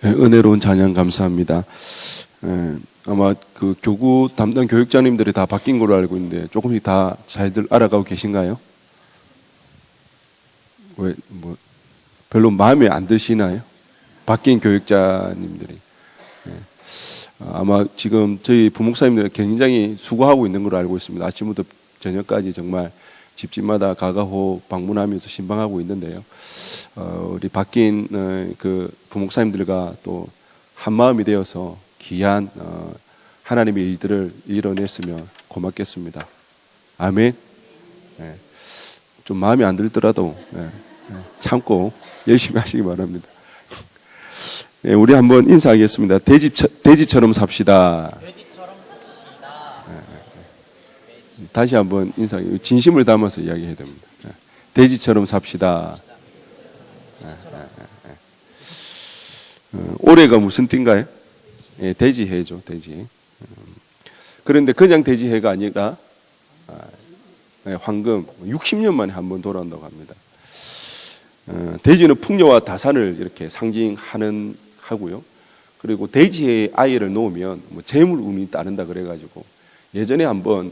은혜로운 찬양 감사합니다. 아마 그 교구 담당 교육자님들이 다 바뀐 걸로 알고 있는데 조금씩 다 잘들 알아가고 계신가요? 왜, 별로 마음에 안 드시나요? 바뀐 교육자님들이. 아마 지금 저희 부목사님들이 굉장히 수고하고 있는 걸로 알고 있습니다. 아침부터 저녁까지 정말 집집마다 가가호 방문하면서 신방하고 있는데요. 우리 바뀐 그 부목사님들과 또 한마음이 되어서 귀한 하나님의 일들을 이뤄냈으면 고맙겠습니다. 아멘. 좀 마음에 안 들더라도 참고 열심히 하시기 바랍니다. 우리 한번 인사하겠습니다. 돼지처럼 삽시다. 다시 한번 진심을 담아서 이야기해야 됩니다. 돼지처럼 삽시다. 올해가 무슨 띠인가요? 돼지해죠, 돼지. 그런데 그냥 돼지해가 아니라 황금 60년 만에 한 번 돌아온다고 합니다. 돼지는 풍요와 다산을 이렇게 상징하고요. 그리고 돼지의 아이를 놓으면 재물 운이 따른다 그래가지고 예전에 한번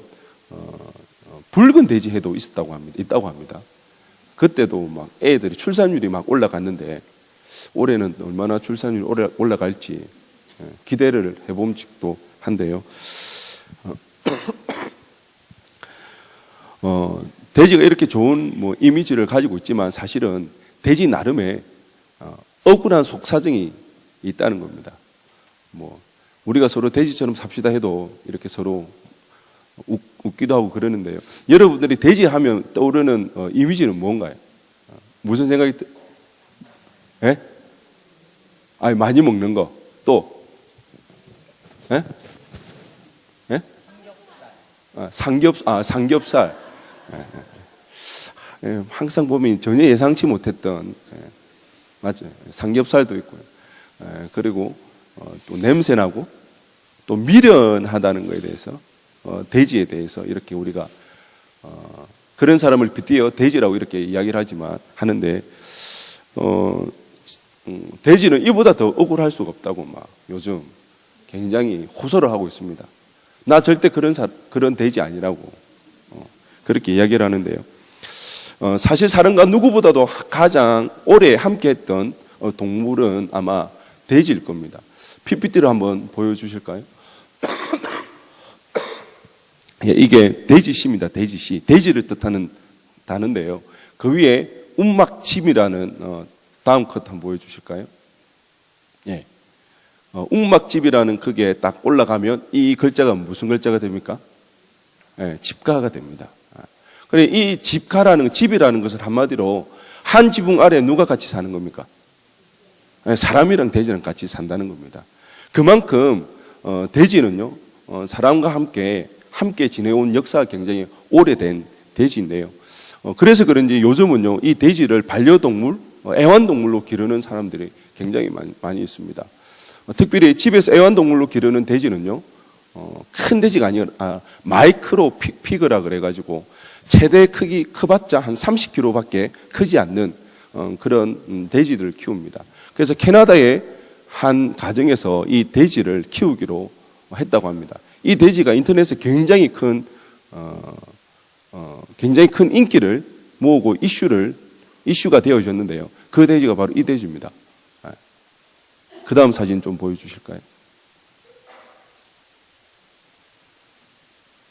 붉은 돼지해도 있다고 합니다. 그때도 막 애들이 출산율이 막 올라갔는데 올해는 얼마나 출산율이 올라갈지 기대를 해봄직도 한데요. 돼지가 이렇게 좋은 이미지를 가지고 있지만 사실은 돼지 나름의 억울한 속사정이 있다는 겁니다. 우리가 서로 돼지처럼 삽시다 해도 이렇게 서로 웃기도 하고 그러는데요. 여러분들이 돼지 하면 떠오르는 이미지는 뭔가요? 무슨 생각이 예? 아니, 많이 먹는 거. 또 예? 예? 삼겹살. 항상 보면 전혀 예상치 못했던 맞죠? 삼겹살도 있고요. 그리고 또 냄새나고 또 미련하다는 것에 대해서 돼지에 대해서 이렇게 우리가 그런 사람을 빗대어 돼지라고 이렇게 이야기를 하는데 돼지는 이보다 더 억울할 수가 없다고 막 요즘 굉장히 호소를 하고 있습니다. 나 절대 그런 돼지 아니라고 그렇게 이야기를 하는데요. 사실 사람과 누구보다도 가장 오래 함께했던 동물은 아마 돼지일 겁니다. PPT를 한번 보여주실까요? 이게 돼지시입니다. 돼지시. 돼지를 뜻하는 단어인데요. 그 위에 움막집이라는 다음 컷 한번 보여주실까요? 예. 움막집이라는 그게 딱 올라가면 이 글자가 무슨 글자가 됩니까? 예, 집가가 됩니다. 그래, 이 집이라는 것은 한마디로 한 지붕 아래 누가 같이 사는 겁니까? 예, 사람이랑 돼지랑 같이 산다는 겁니다. 그만큼 돼지는요, 사람과 함께 지내온 역사가 굉장히 오래된 돼지인데요. 그래서 그런지 요즘은요, 이 돼지를 반려동물, 애완동물로 기르는 사람들이 굉장히 많이 있습니다. 특별히 집에서 애완동물로 기르는 돼지는요, 큰 돼지가 아니라 마이크로 피그라 그래가지고 최대 크기 커봤자 한 30kg밖에 크지 않는 그런 돼지들을 키웁니다. 그래서 캐나다의 한 가정에서 이 돼지를 키우기로 했다고 합니다. 이 돼지가 인터넷에 굉장히 큰 인기를 모으고 이슈가 되어졌는데요. 그 돼지가 바로 이 돼지입니다. 그 다음 사진 좀 보여주실까요?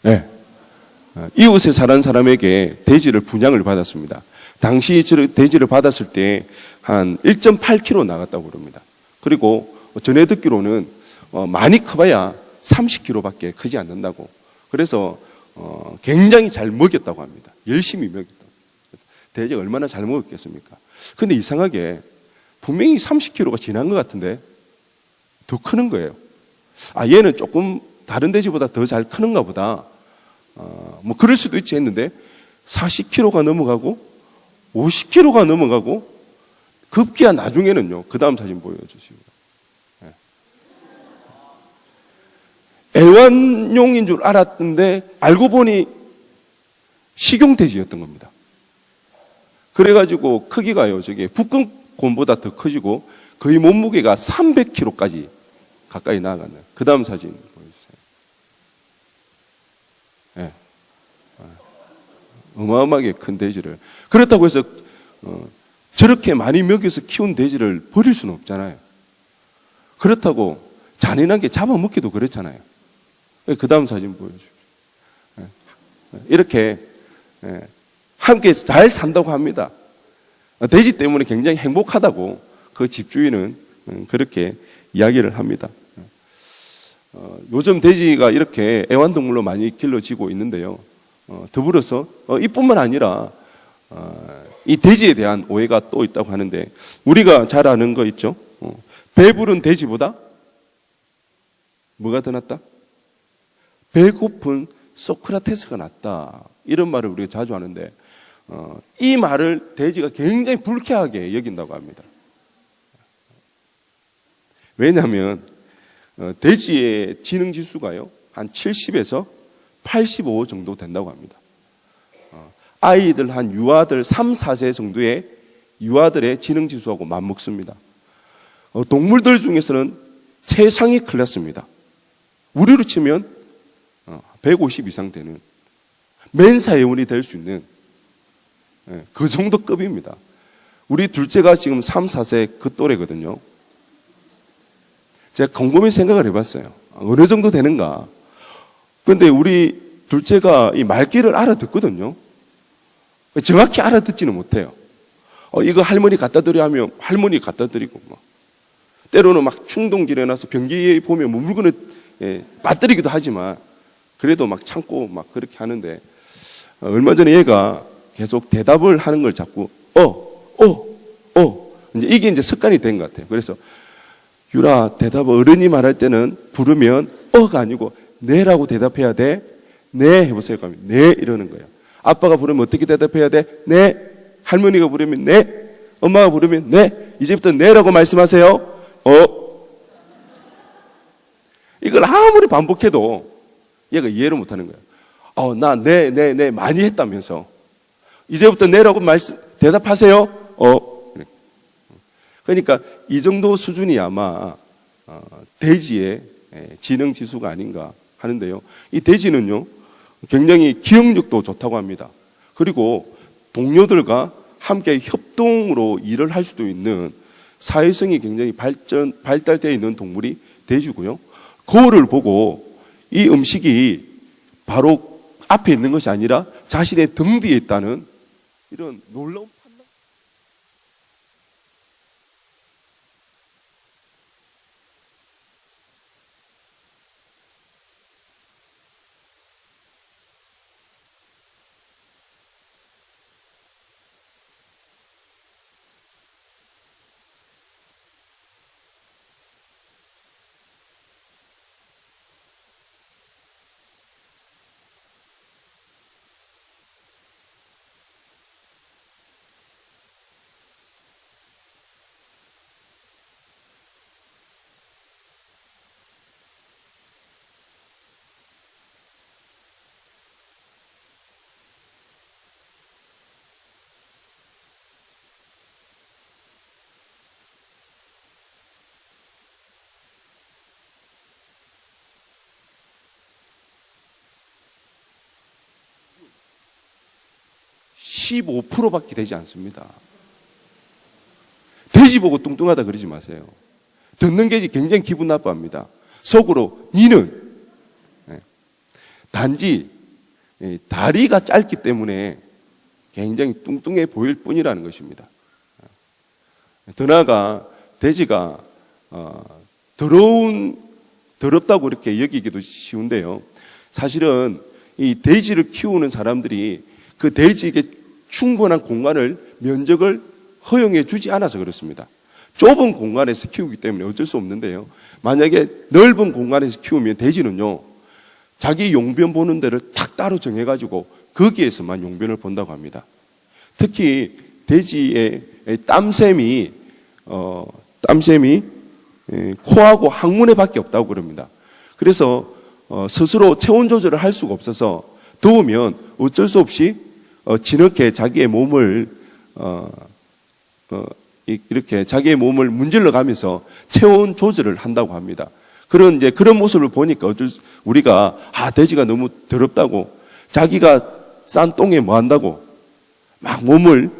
네. 이웃에 사는 사람에게 돼지를 분양을 받았습니다. 당시 돼지를 받았을 때 한 1.8kg 나갔다고 그럽니다. 그리고 전에 듣기로는 많이 커봐야 30kg밖에 크지 않는다고. 그래서 굉장히 잘 먹였다고 합니다. 열심히 먹였다고. 그래서 돼지가 얼마나 잘 먹었겠습니까? 근데 이상하게 분명히 30kg가 지난 것 같은데 더 크는 거예요. 얘는 조금 다른 돼지보다 더 잘 크는가 보다. 그럴 수도 있지 했는데 40kg가 넘어가고 50kg가 넘어가고 급기야 나중에는요. 그 다음 사진 보여주시고 애완용인 줄 알았는데 알고 보니 식용돼지였던 겁니다. 그래가지고 크기가요, 저게 북극곰보다 더 커지고 거의 몸무게가 300kg까지 가까이 나아가는. 그 다음 사진 보여주세요. 네. 어마어마하게 큰 돼지를. 그렇다고 해서 저렇게 많이 먹여서 키운 돼지를 버릴 수는 없잖아요. 그렇다고 잔인하게 잡아먹기도 그렇잖아요. 그 다음 사진 보여주십시오. 이렇게 함께 잘 산다고 합니다. 돼지 때문에 굉장히 행복하다고 그 집주인은 그렇게 이야기를 합니다. 요즘 돼지가 이렇게 애완동물로 많이 길러지고 있는데요. 더불어서 이뿐만 아니라 이 돼지에 대한 오해가 또 있다고 하는데, 우리가 잘 아는 거 있죠? 배부른 돼지보다 뭐가 더 낫다? 배고픈 소크라테스가 낫다. 이런 말을 우리가 자주 하는데, 이 말을 돼지가 굉장히 불쾌하게 여긴다고 합니다. 왜냐하면 돼지의 지능지수가요, 한 70에서 85 정도 된다고 합니다. 아이들, 한 유아들 3, 4세 정도의 유아들의 지능지수하고 맞먹습니다. 동물들 중에서는 최상위 클래스입니다. 우리로 치면 150 이상 되는 멘사회원이 될 수 있는 그 정도 급입니다. 우리 둘째가 지금 3, 4세 그 또래거든요. 제가 곰곰이 생각을 해봤어요. 어느 정도 되는가. 그런데 우리 둘째가 이 말귀를 알아듣거든요. 정확히 알아듣지는 못해요. 이거 할머니 갖다 드려 하면 할머니 갖다 드리고, 때로는 막 충동질해 놔서 변기에 보면 뭐 물건을 맞들이기도 하지만 그래도 막 참고 막 그렇게 하는데, 얼마 전에 얘가 계속 대답을 하는 걸 자꾸 이제 이게 이제 습관이 된 것 같아요. 그래서 유라, 대답 어른이 말할 때는 부르면 어가 아니고 네라고 대답해야 돼. 네 해보세요. 그러면 네 이러는 거예요. 아빠가 부르면 어떻게 대답해야 돼? 네. 할머니가 부르면 네. 엄마가 부르면 네. 이제부터 네라고 말씀하세요. 이걸 아무리 반복해도 얘가 이해를 못하는 거예요. 나 네 많이 했다면서 이제부터 네라고 대답하세요. 그러니까 이 정도 수준이 아마 돼지의 지능 지수가 아닌가 하는데요. 이 돼지는요, 굉장히 기억력도 좋다고 합니다. 그리고 동료들과 함께 협동으로 일을 할 수도 있는 사회성이 굉장히 발달되어 있는 동물이 돼지고요. 거울을 보고 이 음식이 바로 앞에 있는 것이 아니라 자신의 등 뒤에 있다는 이런 놀라운 판단. (15%) 밖에 되지 않습니다. 돼지 보고 뚱뚱하다 그러지 마세요. 듣는 게 굉장히 기분 나빠합니다. 속으로 니는 단지 다리가 짧기 때문에 굉장히 뚱뚱해 보일 뿐이라는 것입니다. 더 나아가 돼지가 더럽다고 이렇게 여기기도 쉬운데요. 사실은 이 돼지를 키우는 사람들이 그 돼지에게 충분한 면적을 허용해 주지 않아서 그렇습니다. 좁은 공간에서 키우기 때문에 어쩔 수 없는데요. 만약에 넓은 공간에서 키우면 돼지는요, 자기 용변 보는 데를 탁 따로 정해가지고 거기에서만 용변을 본다고 합니다. 특히 돼지의 땀샘이 코하고 항문에 밖에 없다고 그럽니다. 그래서 스스로 체온 조절을 할 수가 없어서 더우면 어쩔 수 없이 진흙에 자기의 몸을 이렇게 자기의 몸을 문질러 가면서 체온 조절을 한다고 합니다. 그런 모습을 보니까 우리가 돼지가 너무 더럽다고, 자기가 싼 똥에 뭐 한다고 막 몸을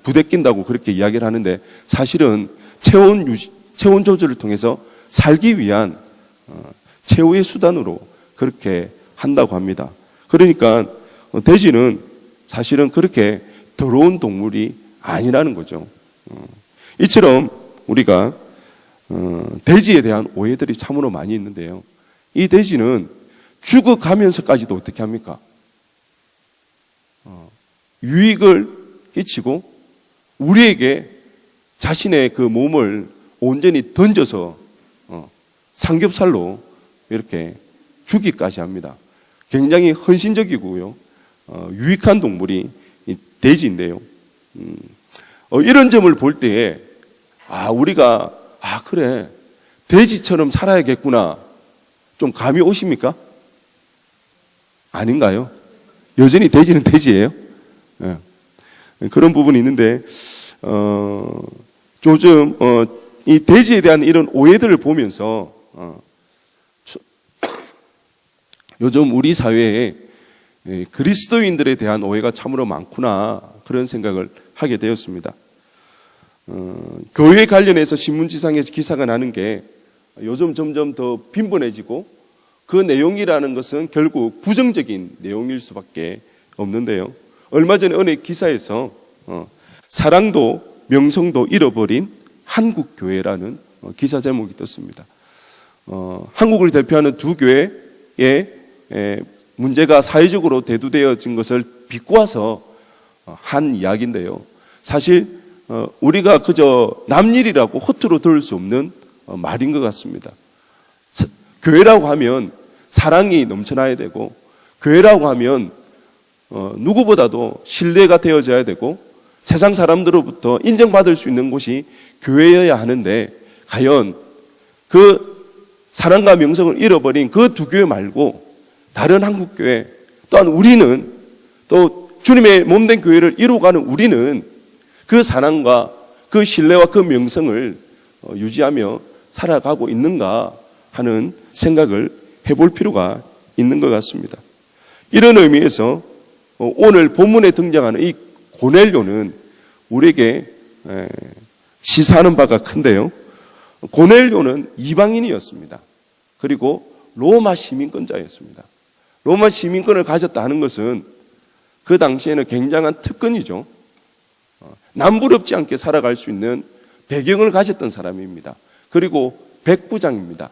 부대낀다고 그렇게 이야기를 하는데, 사실은 체온 조절을 통해서 살기 위한 최후의 수단으로 그렇게 한다고 합니다. 그러니까 돼지는 사실은 그렇게 더러운 동물이 아니라는 거죠. 이처럼 우리가 돼지에 대한 오해들이 참으로 많이 있는데요. 이 돼지는 죽어가면서까지도 어떻게 합니까? 유익을 끼치고 우리에게 자신의 그 몸을 온전히 던져서 삼겹살로 이렇게 주기까지 합니다. 굉장히 헌신적이고요, 유익한 동물이 이 돼지인데요. 이런 점을 볼 때에 우리가 그래, 돼지처럼 살아야겠구나, 좀 감이 오십니까? 아닌가요? 여전히 돼지는 돼지예요. 네. 그런 부분이 있는데 요즘 이 돼지에 대한 이런 오해들을 보면서 요즘 우리 사회에 그리스도인들에 대한 오해가 참으로 많구나, 그런 생각을 하게 되었습니다. 교회 관련해서 신문지상에서 기사가 나는 게 요즘 점점 더 빈번해지고, 그 내용이라는 것은 결국 부정적인 내용일 수밖에 없는데요. 얼마 전에 어느 기사에서 사랑도 명성도 잃어버린 한국교회라는 기사 제목이 떴습니다. 한국을 대표하는 두 교회의 문제가 사회적으로 대두되어진 것을 비꼬아서 한 이야기인데요. 사실 우리가 그저 남일이라고 허투루 들을 수 없는 말인 것 같습니다. 교회라고 하면 사랑이 넘쳐나야 되고, 교회라고 하면 누구보다도 신뢰가 되어져야 되고, 세상 사람들로부터 인정받을 수 있는 곳이 교회여야 하는데, 과연 그 사랑과 명성을 잃어버린 그 두 교회 말고 다른 한국교회, 또한 우리는, 또 주님의 몸된 교회를 이루어가는 우리는 그 사랑과 그 신뢰와 그 명성을 유지하며 살아가고 있는가 하는 생각을 해볼 필요가 있는 것 같습니다. 이런 의미에서 오늘 본문에 등장하는 이 고넬료는 우리에게 시사하는 바가 큰데요. 고넬료는 이방인이었습니다. 그리고 로마 시민권자였습니다. 로마 시민권을 가졌다 하는 것은 그 당시에는 굉장한 특권이죠. 남부럽지 않게 살아갈 수 있는 배경을 가졌던 사람입니다. 그리고 백부장입니다.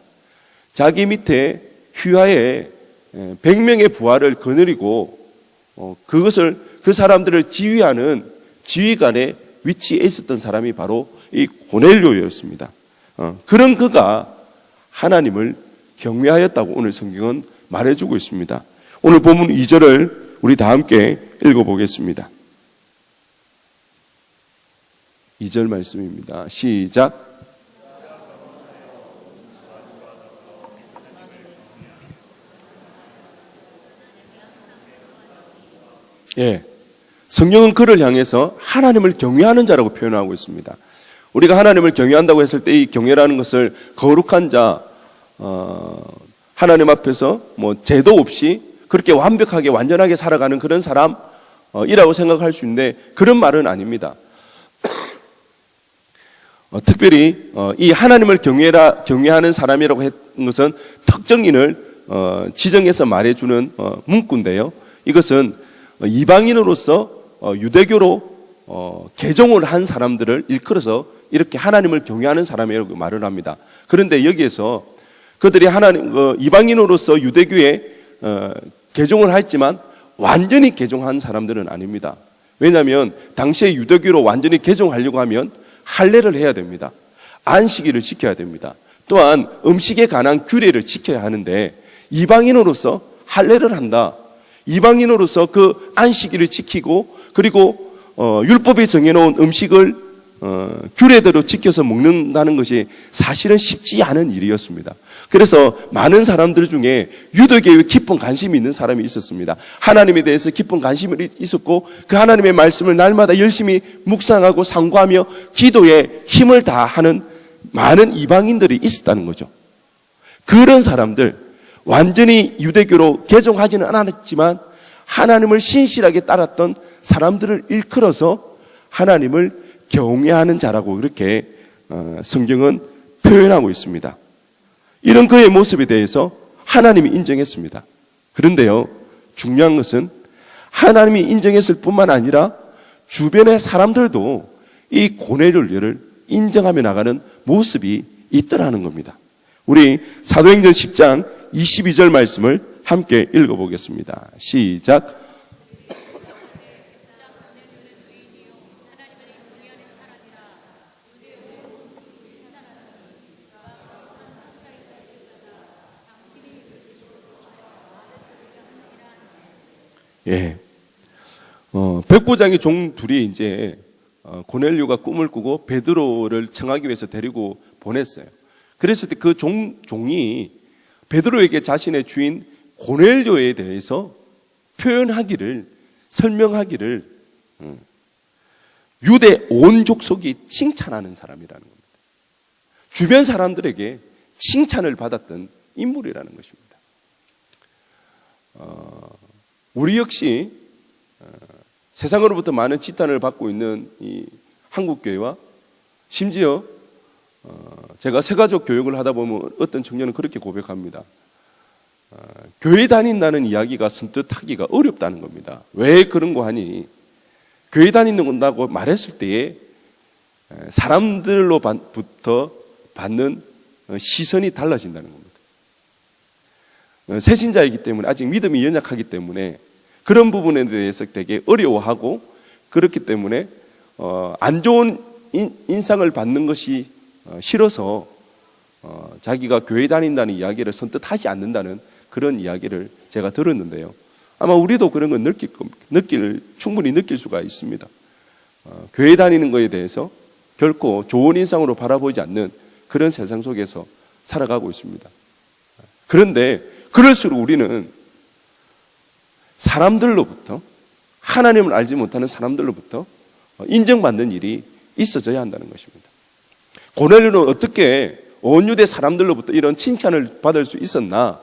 자기 밑에 휘하에 100명의 부하를 거느리고 그것을, 그 사람들을 지휘하는 지휘관의 위치에 있었던 사람이 바로 이 고넬료였습니다. 그런 그가 하나님을 경외하였다고 오늘 성경은 말해주고 있습니다. 오늘 본문 2절을 우리 다 함께 읽어보겠습니다. 2절 말씀입니다. 시작. 성경은 그를 향해서 하나님을 경외하는 자라고 표현하고 있습니다. 우리가 하나님을 경외한다고 했을 때 이 경외라는 것을 거룩한 자, 하나님 앞에서 죄도 없이 그렇게 완벽하게 완전하게 살아가는 그런 사람이라고 생각할 수 있는데, 그런 말은 아닙니다. 특별히 이 하나님을 경외하는 사람이라고 했던 것은 특정인을 지정해서 말해주는 문구인데요. 이것은 이방인으로서 유대교로 개종을 한 사람들을 일컬어서 이렇게 하나님을 경외하는 사람이라고 말을 합니다. 그런데 여기에서 그들이 이방인으로서 유대교에 개종을 했지만 완전히 개종한 사람들은 아닙니다. 왜냐하면 당시에 유대교로 완전히 개종하려고 하면 할례를 해야 됩니다. 안식일을 지켜야 됩니다. 또한 음식에 관한 규례를 지켜야 하는데, 이방인으로서 할례를 한다, 이방인으로서 그 안식일을 지키고 그리고 율법에 정해놓은 음식을 규례대로 지켜서 먹는다는 것이 사실은 쉽지 않은 일이었습니다. 그래서 많은 사람들 중에 유대교에 깊은 관심이 있는 사람이 있었습니다. 하나님에 대해서 깊은 관심이 있었고 그 하나님의 말씀을 날마다 열심히 묵상하고 상고하며 기도에 힘을 다하는 많은 이방인들이 있었다는 거죠. 그런 사람들, 완전히 유대교로 개종하지는 않았지만 하나님을 신실하게 따랐던 사람들을 일컬어서 하나님을 경외하는 자라고 이렇게 성경은 표현하고 있습니다. 이런 그의 모습에 대해서 하나님이 인정했습니다. 그런데요, 중요한 것은 하나님이 인정했을 뿐만 아니라 주변의 사람들도 이 고넬료를 인정하며 나가는 모습이 있더라는 겁니다. 우리 사도행전 10장 22절 말씀을 함께 읽어보겠습니다. 시작. 예. 백부장의 종 둘이 이제 고넬료가 꿈을 꾸고 베드로를 청하기 위해서 데리고 보냈어요. 그랬을 때 그 종이 베드로에게 자신의 주인 고넬료에 대해서 표현하기를, 설명하기를 유대 온 족속이 칭찬하는 사람이라는 겁니다. 주변 사람들에게 칭찬을 받았던 인물이라는 것입니다. 우리 역시 세상으로부터 많은 지탄을 받고 있는 이 한국교회와 심지어 제가 새가족 교육을 하다 보면 어떤 청년은 그렇게 고백합니다. 교회 다닌다는 이야기가 선뜻하기가 어렵다는 겁니다. 왜 그런 거 하니? 교회 다닌다고 말했을 때에 사람들로부터 받는 시선이 달라진다는 겁니다. 새신자이기 때문에 아직 믿음이 연약하기 때문에 그런 부분에 대해서 되게 어려워하고 그렇기 때문에 안 좋은 인상을 받는 것이 싫어서 자기가 교회 다닌다는 이야기를 선뜻 하지 않는다는 그런 이야기를 제가 들었는데요. 아마 우리도 그런 건 충분히 느낄 수가 있습니다. 교회 다니는 것에 대해서 결코 좋은 인상으로 바라보지 않는 그런 세상 속에서 살아가고 있습니다. 그런데 그럴수록 우리는 사람들로부터, 하나님을 알지 못하는 사람들로부터 인정받는 일이 있어져야 한다는 것입니다. 고넬료는 어떻게 온 유대 사람들로부터 이런 칭찬을 받을 수 있었나?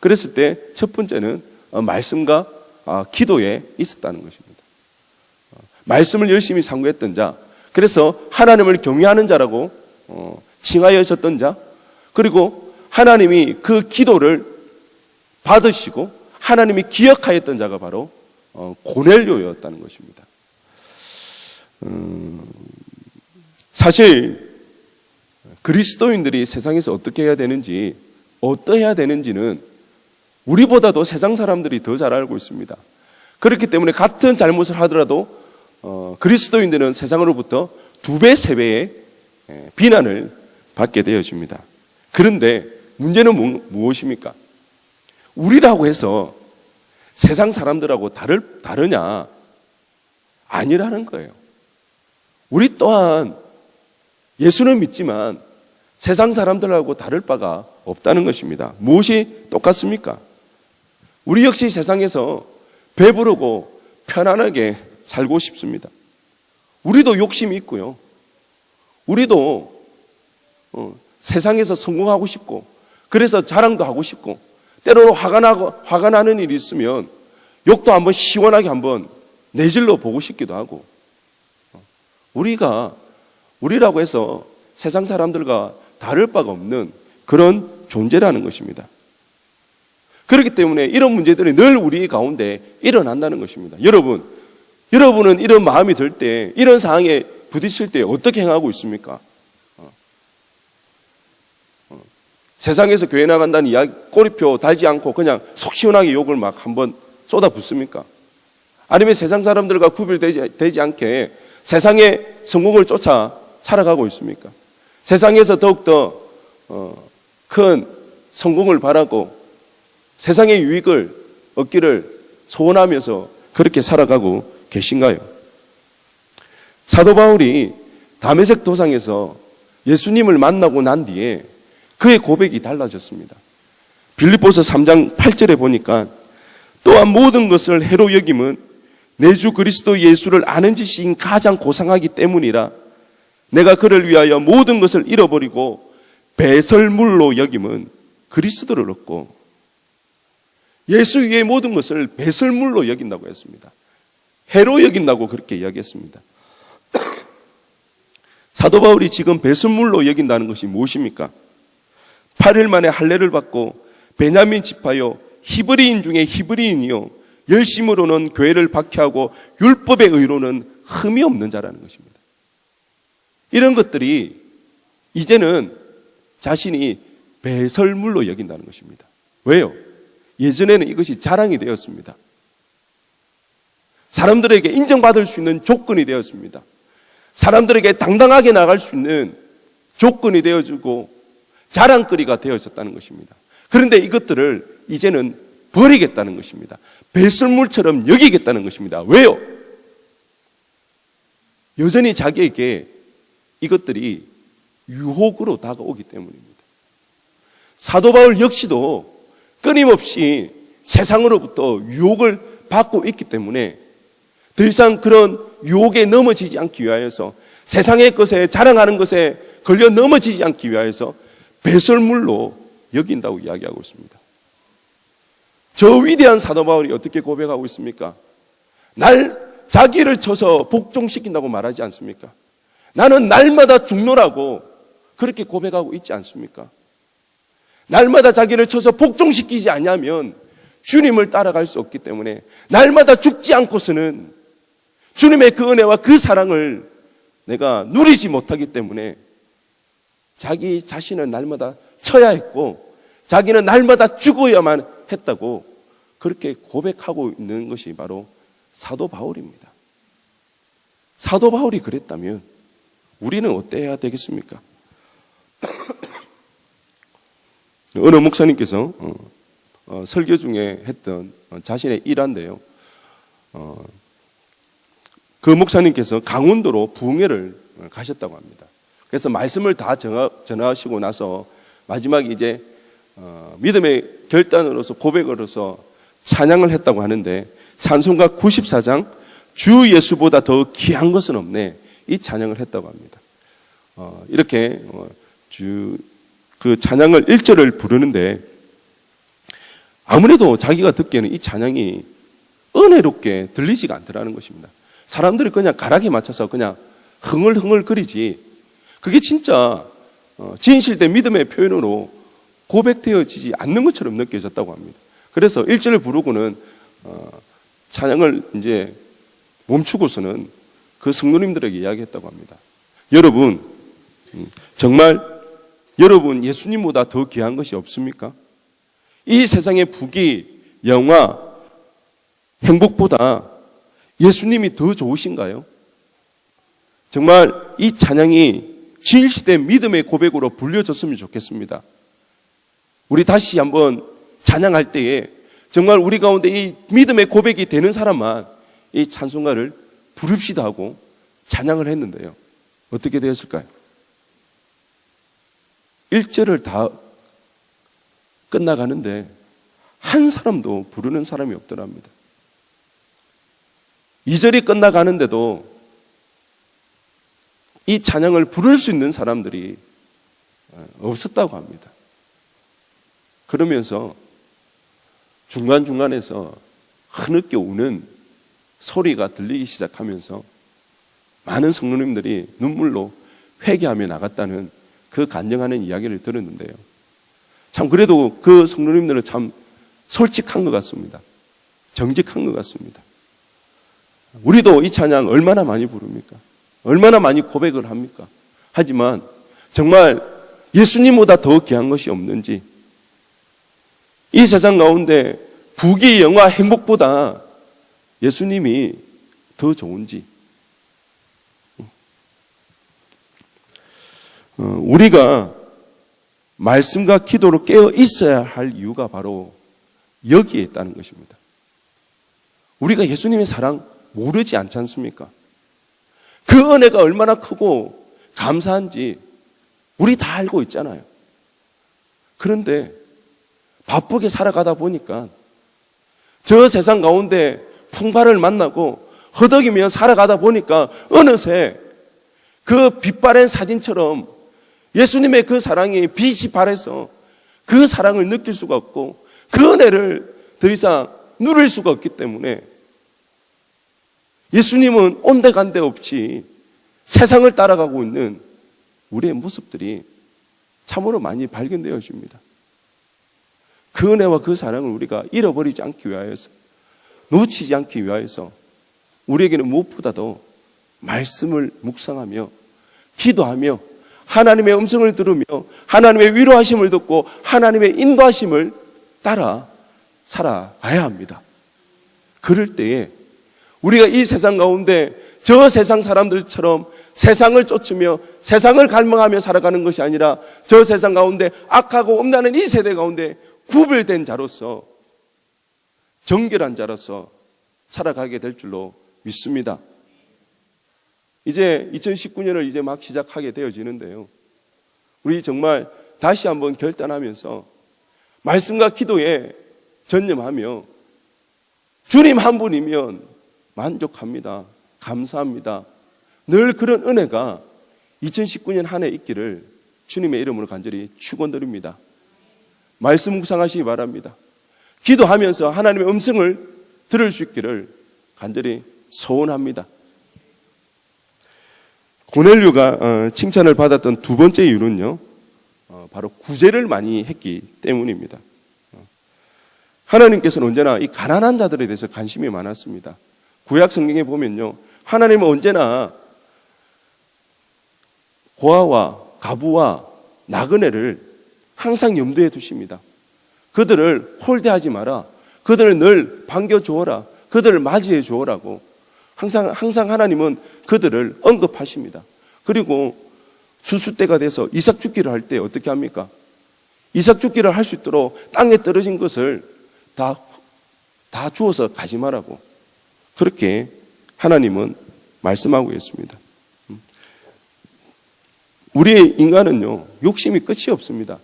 그랬을 때 첫 번째는 말씀과 기도에 있었다는 것입니다. 말씀을 열심히 상고했던 자, 그래서 하나님을 경외하는 자라고 칭하여졌던 자, 그리고 하나님이 그 기도를 받으시고 하나님이 기억하였던 자가 바로 고넬료였다는 것입니다. 사실 그리스도인들이 세상에서 어떻게 해야 되는지, 어떠해야 되는지는 우리보다도 세상 사람들이 더 잘 알고 있습니다. 그렇기 때문에 같은 잘못을 하더라도 그리스도인들은 세상으로부터 2배, 3배의 비난을 받게 되어집니다. 그런데 문제는 무엇입니까? 우리라고 해서 세상 사람들하고 다르냐? 아니라는 거예요. 우리 또한 예수는 믿지만 세상 사람들하고 다를 바가 없다는 것입니다. 무엇이 똑같습니까? 우리 역시 세상에서 배부르고 편안하게 살고 싶습니다. 우리도 욕심이 있고요. 우리도 세상에서 성공하고 싶고, 그래서 자랑도 하고 싶고, 때로는 화가 나는 일이 있으면 욕도 한번 시원하게 한번 내질러 보고 싶기도 하고, 우리라고 해서 세상 사람들과 다를 바가 없는 그런 존재라는 것입니다. 그렇기 때문에 이런 문제들이 늘 우리 가운데 일어난다는 것입니다. 여러분은 이런 마음이 들 때, 이런 상황에 부딪힐 때 어떻게 행하고 있습니까? 세상에서 교회 나간다는 이야기, 꼬리표 달지 않고 그냥 속 시원하게 욕을 막 한번 쏟아붓습니까? 아니면 세상 사람들과 구별되지 않게 세상의 성공을 쫓아 살아가고 있습니까? 세상에서 더욱더 큰 성공을 바라고 세상의 유익을 얻기를 소원하면서 그렇게 살아가고 계신가요? 사도 바울이 다메섹 도상에서 예수님을 만나고 난 뒤에 그의 고백이 달라졌습니다. 빌립보서 3장 8절에 보니까 또한 모든 것을 해로 여김은 내 주 그리스도 예수를 아는 지식이 가장 고상하기 때문이라 내가 그를 위하여 모든 것을 잃어버리고 배설물로 여김은 그리스도를 얻고 예수 위의 모든 것을 배설물로 여긴다고 했습니다. 해로 여긴다고 그렇게 이야기했습니다. 사도 바울이 지금 배설물로 여긴다는 것이 무엇입니까? 8일 만에 할례를 받고 베냐민 지파요 히브리인 중에 히브리인이요 열심으로는 교회를 박해하고 율법의 의로는 흠이 없는 자라는 것입니다. 이런 것들이 이제는 자신이 배설물로 여긴다는 것입니다. 왜요? 예전에는 이것이 자랑이 되었습니다. 사람들에게 인정받을 수 있는 조건이 되었습니다. 사람들에게 당당하게 나갈 수 있는 조건이 되어주고 자랑거리가 되어졌다는 것입니다. 그런데 이것들을 이제는 버리겠다는 것입니다. 배설물처럼 여기겠다는 것입니다. 왜요? 여전히 자기에게 이것들이 유혹으로 다가오기 때문입니다. 사도 바울 역시도 끊임없이 세상으로부터 유혹을 받고 있기 때문에 더 이상 그런 유혹에 넘어지지 않기 위하여서 세상의 것에 자랑하는 것에 걸려 넘어지지 않기 위하여서 배설물로 여긴다고 이야기하고 있습니다. 저 위대한 사도 바울이 어떻게 고백하고 있습니까? 자기를 쳐서 복종시킨다고 말하지 않습니까? 나는 날마다 죽노라고 그렇게 고백하고 있지 않습니까? 날마다 자기를 쳐서 복종시키지 않으면 주님을 따라갈 수 없기 때문에 날마다 죽지 않고서는 주님의 그 은혜와 그 사랑을 내가 누리지 못하기 때문에 자기 자신을 날마다 쳐야 했고 자기는 날마다 죽어야만 했다고 그렇게 고백하고 있는 것이 바로 사도 바울입니다. 사도 바울이 그랬다면 우리는 어때야 되겠습니까? 어느 목사님께서 설교 중에 했던 자신의 일화인데요. 그 목사님께서 강원도로 부흥회를 가셨다고 합니다. 그래서 말씀을 다 전하시고 나서 마지막에 이제 믿음의 결단으로서 고백으로서 찬양을 했다고 하는데 찬송가 94장 주 예수보다 더 귀한 것은 없네 이 찬양을 했다고 합니다. 이렇게 그 찬양을 1절을 부르는데 아무래도 자기가 듣기에는 이 찬양이 은혜롭게 들리지가 않더라는 것입니다. 사람들이 그냥 가락에 맞춰서 그냥 흥얼흥얼거리지 그게 진짜 진실된 믿음의 표현으로 고백되어지지 않는 것처럼 느껴졌다고 합니다. 그래서 1절을 부르고는 찬양을 이제 멈추고서는 그 성도님들에게 이야기했다고 합니다. 여러분, 정말 여러분 예수님보다 더 귀한 것이 없습니까? 이 세상의 부귀, 영화, 행복보다 예수님이 더 좋으신가요? 정말 이 찬양이 진실된 믿음의 고백으로 불려졌으면 좋겠습니다. 우리 다시 한번 찬양할 때에 정말 우리 가운데 이 믿음의 고백이 되는 사람만 이 찬송가를 부릅시다 하고 찬양을 했는데요. 어떻게 되었을까요? 1절을 다 끝나가는데 한 사람도 부르는 사람이 없더랍니다. 2절이 끝나가는데도 이 찬양을 부를 수 있는 사람들이 없었다고 합니다. 그러면서 중간중간에서 흐느껴 우는 소리가 들리기 시작하면서 많은 성도님들이 눈물로 회개하며 나갔다는 그 간증하는 이야기를 들었는데요. 참 그래도 그 성도님들은 참 솔직한 것 같습니다. 정직한 것 같습니다. 우리도 이 찬양 얼마나 많이 부릅니까? 얼마나 많이 고백을 합니까? 하지만 정말 예수님보다 더 귀한 것이 없는지 이 세상 가운데 부귀, 영화, 행복보다 예수님이 더 좋은지 우리가 말씀과 기도로 깨어 있어야 할 이유가 바로 여기에 있다는 것입니다. 우리가 예수님의 사랑 모르지 않지 않습니까? 그 은혜가 얼마나 크고 감사한지 우리 다 알고 있잖아요. 그런데 바쁘게 살아가다 보니까 저 세상 가운데 풍파를 만나고 허덕이며 살아가다 보니까 어느새 그 빛바랜 사진처럼 예수님의 그 사랑이 빛이 발해서 그 사랑을 느낄 수가 없고 그 은혜를 더 이상 누릴 수가 없기 때문에 예수님은 온데간데 없이 세상을 따라가고 있는 우리의 모습들이 참으로 많이 발견되어집니다. 그 은혜와 그 사랑을 우리가 잃어버리지 않기 위하여서, 놓치지 않기 위하여서 우리에게는 무엇보다도 말씀을 묵상하며 기도하며 하나님의 음성을 들으며 하나님의 위로하심을 듣고 하나님의 인도하심을 따라 살아가야 합니다. 그럴 때에 우리가 이 세상 가운데 저 세상 사람들처럼 세상을 쫓으며 세상을 갈망하며 살아가는 것이 아니라 저 세상 가운데 악하고 음란한 이 세대 가운데 구별된 자로서 정결한 자로서 살아가게 될 줄로 믿습니다. 이제 2019년을 이제 막 시작하게 되어지는데요. 우리 정말 다시 한번 결단하면서 말씀과 기도에 전념하며 주님 한 분이면 만족합니다. 감사합니다. 늘 그런 은혜가 2019년 한 해 있기를 주님의 이름으로 간절히 축원드립니다. 말씀 묵상하시기 바랍니다. 기도하면서 하나님의 음성을 들을 수 있기를 간절히 소원합니다. 고넬료가 칭찬을 받았던 두 번째 이유는요, 바로 구제를 많이 했기 때문입니다. 하나님께서는 언제나 이 가난한 자들에 대해서 관심이 많았습니다. 구약 성경에 보면요, 하나님은 언제나 고아와 가부와 나그네를 항상 염두에 두십니다. 그들을 홀대하지 마라. 그들을 늘 반겨주어라. 그들을 맞이해 주어라고 항상 하나님은 그들을 언급하십니다. 그리고 추수 때가 돼서 이삭 죽기를 할 때 어떻게 합니까? 이삭 죽기를 할 수 있도록 땅에 떨어진 것을 다 주워서 가지 말라고 그렇게 하나님은 말씀하고 있습니다. 우리 인간은요, 욕심이 끝이 없습니다.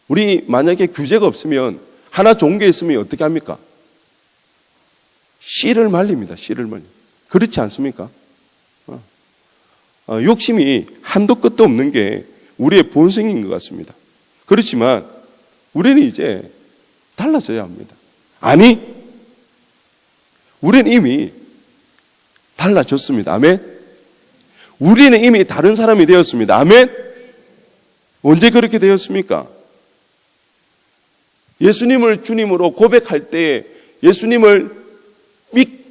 우리 만약에 규제가 없으면 하나 좋은 게 있으면 어떻게 합니까? 씨를 말립니다. 씨를 말립니다. 그렇지 않습니까? 욕심이 한도 끝도 없는 게 우리의 본성인 것 같습니다. 그렇지만 우리는 이제 달라져야 합니다. 아니, 우리는 이미 달라졌습니다. 아멘. 우리는 이미 다른 사람이 되었습니다. 아멘. 언제 그렇게 되었습니까? 예수님을 주님으로 고백할 때에, 예수님을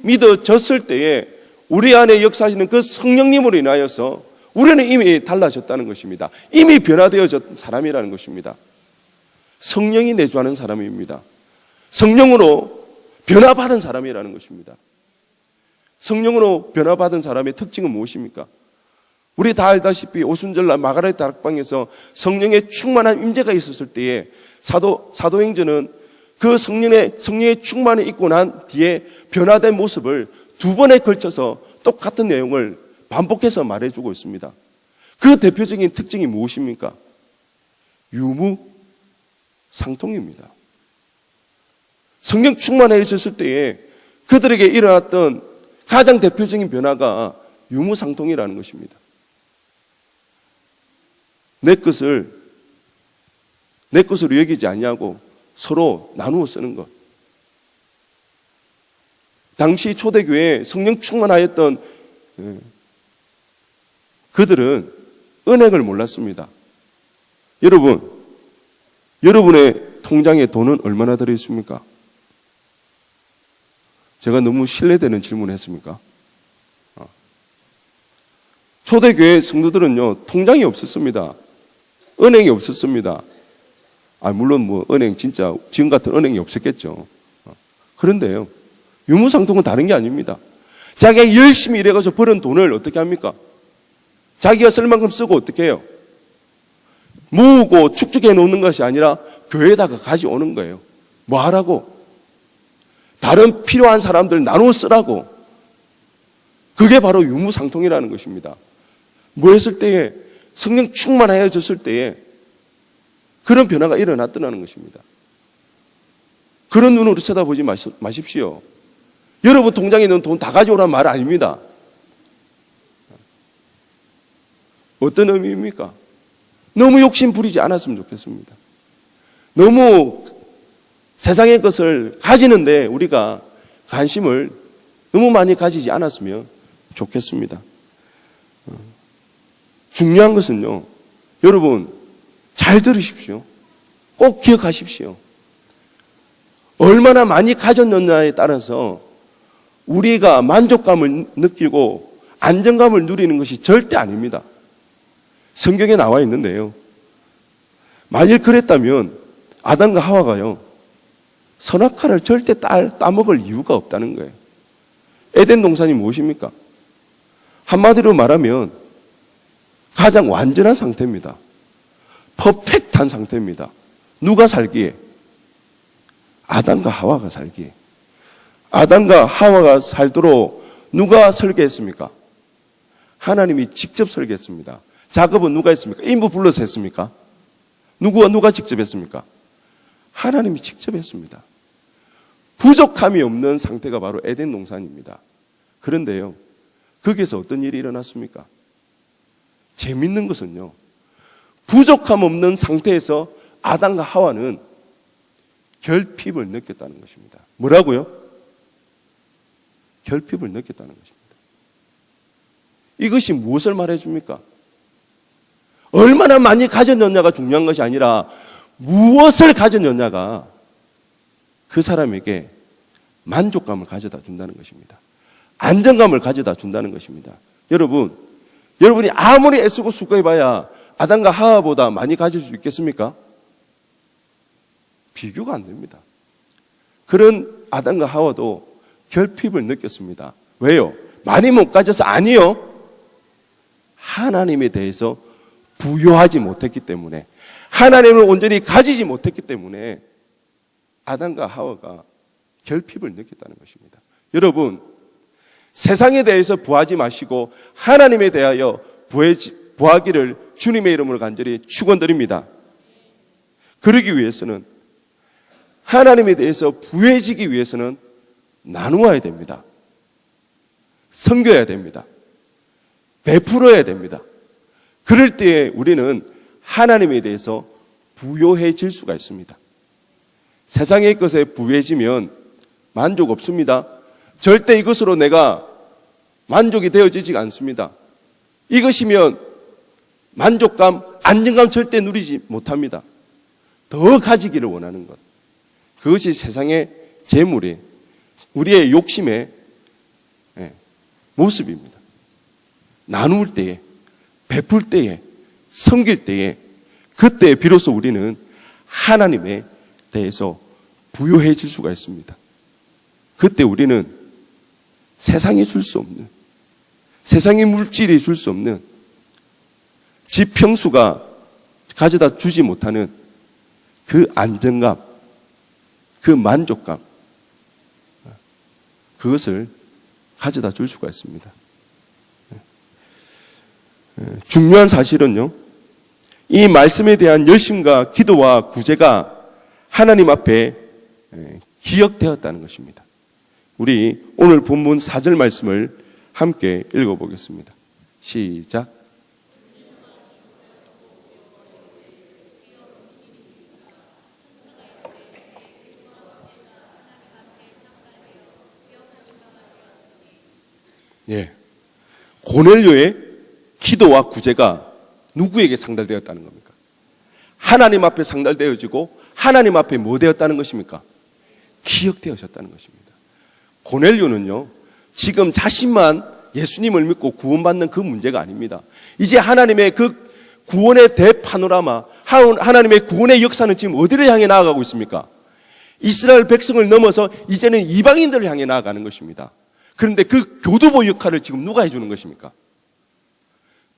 믿어졌을 때에 우리 안에 역사하시는 그 성령님으로 인하여서 우리는 이미 달라졌다는 것입니다. 이미 변화되어진 사람이라는 것입니다. 성령이 내주하는 사람입니다. 성령으로 변화받은 사람이라는 것입니다. 성령으로 변화받은 사람의 특징은 무엇입니까? 우리 다 알다시피 오순절날 마가렛 다락방에서 성령의 충만한 임재가 있었을 때에 사도행전은 그 성령의 충만이 있고 난 뒤에 변화된 모습을 두 번에 걸쳐서 똑같은 내용을 반복해서 말해주고 있습니다. 그 대표적인 특징이 무엇입니까? 유무상통입니다. 성령 충만해졌을 때에 그들에게 일어났던 가장 대표적인 변화가 유무상통이라는 것입니다. 내 것으로 여기지 아니하고 서로 나누어 쓰는 것. 당시 초대교회에 성령 충만하였던 그들은 은행을 몰랐습니다. 여러분의 통장에 돈은 얼마나 들어있습니까? 제가 너무 신뢰되는 질문을 했습니까? 초대교회 성도들은요, 통장이 없었습니다. 은행이 없었습니다. 물론 은행 진짜 지금 같은 은행이 없었겠죠. 그런데요, 유무상통은 다른 게 아닙니다. 자기가 열심히 일해가지고 벌은 돈을 어떻게 합니까? 자기가 쓸 만큼 쓰고 어떻게 해요? 모으고 축적해 놓는 것이 아니라 교회에다가 가져오는 거예요. 뭐 하라고? 다른 필요한 사람들 나누어 쓰라고. 그게 바로 유무상통이라는 것입니다. 뭐 했을 때에 성령 충만하여졌을 때에 그런 변화가 일어났더라는 것입니다. 그런 눈으로 쳐다보지 마십시오. 여러분 통장에 있는 돈 다 가져오라는 말 아닙니다. 어떤 의미입니까? 너무 욕심 부리지 않았으면 좋겠습니다. 너무 세상의 것을 가지는데 우리가 관심을 너무 많이 가지지 않았으면 좋겠습니다. 중요한 것은요, 여러분 잘 들으십시오. 꼭 기억하십시오. 얼마나 많이 가졌느냐에 따라서 우리가 만족감을 느끼고 안정감을 누리는 것이 절대 아닙니다. 성경에 나와 있는데요, 만일 그랬다면 아담과 하와가요 선악과를 절대 따먹을 이유가 없다는 거예요. 에덴 동산이 무엇입니까? 한마디로 말하면 가장 완전한 상태입니다. 퍼펙트한 상태입니다. 누가 살기에? 아담과 하와가 살기에. 아담과 하와가 살도록 누가 설계했습니까? 하나님이 직접 설계했습니다. 작업은 누가 했습니까? 인부 불러서 했습니까? 누가 직접 했습니까? 하나님이 직접 했습니다. 부족함이 없는 상태가 바로 에덴 동산입니다. 그런데요, 거기에서 어떤 일이 일어났습니까? 재밌는 것은요, 부족함 없는 상태에서 아담과 하와는 결핍을 느꼈다는 것입니다. 뭐라고요? 결핍을 느꼈다는 것입니다. 이것이 무엇을 말해줍니까? 얼마나 많이 가졌느냐가 중요한 것이 아니라 무엇을 가졌느냐가 그 사람에게 만족감을 가져다 준다는 것입니다. 안정감을 가져다 준다는 것입니다. 여러분이 아무리 애쓰고 수고해봐야 아담과 하와보다 많이 가질 수 있겠습니까? 비교가 안 됩니다. 그런 아담과 하와도 결핍을 느꼈습니다. 왜요? 많이 못 가져서 아니요. 하나님에 대해서 부여하지 못했기 때문에, 하나님을 온전히 가지지 못했기 때문에 아담과 하와가 결핍을 느꼈다는 것입니다. 여러분, 세상에 대해서 부하지 마시고 하나님에 대하여 부하기를 주님의 이름으로 간절히 축원드립니다. 그러기 위해서는, 하나님에 대해서 부해지기 위해서는 나누어야 됩니다. 섬겨야 됩니다. 베풀어야 됩니다. 그럴 때에 우리는 하나님에 대해서 부요해질 수가 있습니다. 세상의 것에 부유해지면 만족 없습니다. 절대 이것으로 내가 만족이 되어지지 않습니다. 이것이면 만족감, 안정감 절대 누리지 못합니다. 더 가지기를 원하는 것. 그것이 세상의 재물이 우리의 욕심의 모습입니다. 나눌 때에, 베풀 때에, 섬길 때에, 그때 비로소 우리는 하나님에 대해서 부유해질 수가 있습니다. 그때 우리는 세상이 줄 수 없는, 세상의 물질이 줄 수 없는, 지평수가 가져다 주지 못하는 그 안정감, 그 만족감, 그것을 가져다 줄 수가 있습니다. 중요한 사실은요, 이 말씀에 대한 열심과 기도와 구제가 하나님 앞에 기억되었다는 것입니다. 우리 오늘 본문 4절 말씀을 함께 읽어보겠습니다. 시작. 예, 고넬료의 기도와 구제가 누구에게 상달되었다는 겁니까? 하나님 앞에 상달되어지고 하나님 앞에 뭐 되었다는 것입니까? 기억되어졌다는 것입니다. 고넬료는요, 지금 자신만 예수님을 믿고 구원받는 그 문제가 아닙니다. 이제 하나님의 그 구원의 대파노라마, 하나님의 구원의 역사는 지금 어디를 향해 나아가고 있습니까? 이스라엘 백성을 넘어서 이제는 이방인들을 향해 나아가는 것입니다. 그런데 그 교두보 역할을 지금 누가 해주는 것입니까?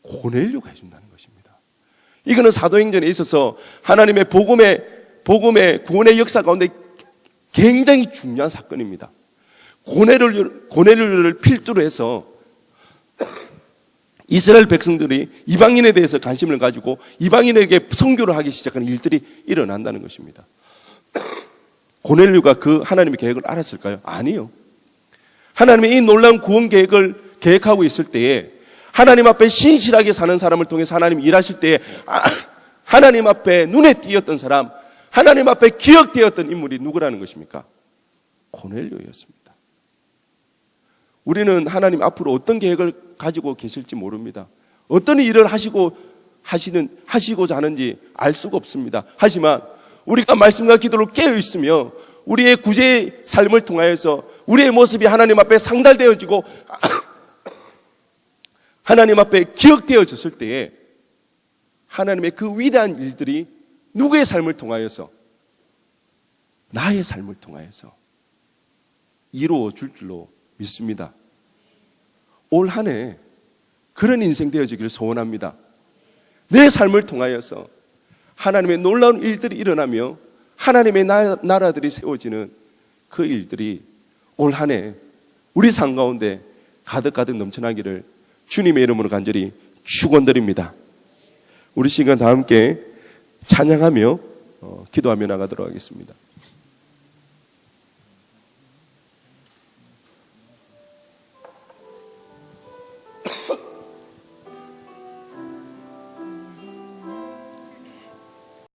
고넬료가 해준다는 것입니다. 이거는 사도행전에 있어서 하나님의 복음의 구원의 역사 가운데 굉장히 중요한 사건입니다. 고넬료를 필두로 해서 이스라엘 백성들이 이방인에 대해서 관심을 가지고 이방인에게 선교를 하기 시작하는 일들이 일어난다는 것입니다. 고넬료가 그 하나님의 계획을 알았을까요? 아니요. 하나님의 이 놀라운 구원 계획을 계획하고 있을 때에 하나님 앞에 신실하게 사는 사람을 통해서 하나님이 일하실 때에 하나님 앞에 눈에 띄었던 사람, 하나님 앞에 기억되었던 인물이 누구라는 것입니까? 고넬료였습니다. 우리는 하나님 앞으로 어떤 계획을 가지고 계실지 모릅니다. 어떤 일을 하시고자 하는지 알 수가 없습니다. 하지만 우리가 말씀과 기도로 깨어 있으며 우리의 구제의 삶을 통하여서 우리의 모습이 하나님 앞에 상달되어지고 하나님 앞에 기억되어졌을 때에 하나님의 그 위대한 일들이 누구의 삶을 통하여서, 나의 삶을 통하여서 이루어질 줄로 믿습니다. 올 한 해 그런 인생 되어지기를 소원합니다. 내 삶을 통하여서 하나님의 놀라운 일들이 일어나며 하나님의 나라들이 세워지는 그 일들이 올 한 해 우리 삶 가운데 가득가득 넘쳐나기를 주님의 이름으로 간절히 축원드립니다. 우리 시간 다 함께 찬양하며 기도하며 나가도록 하겠습니다.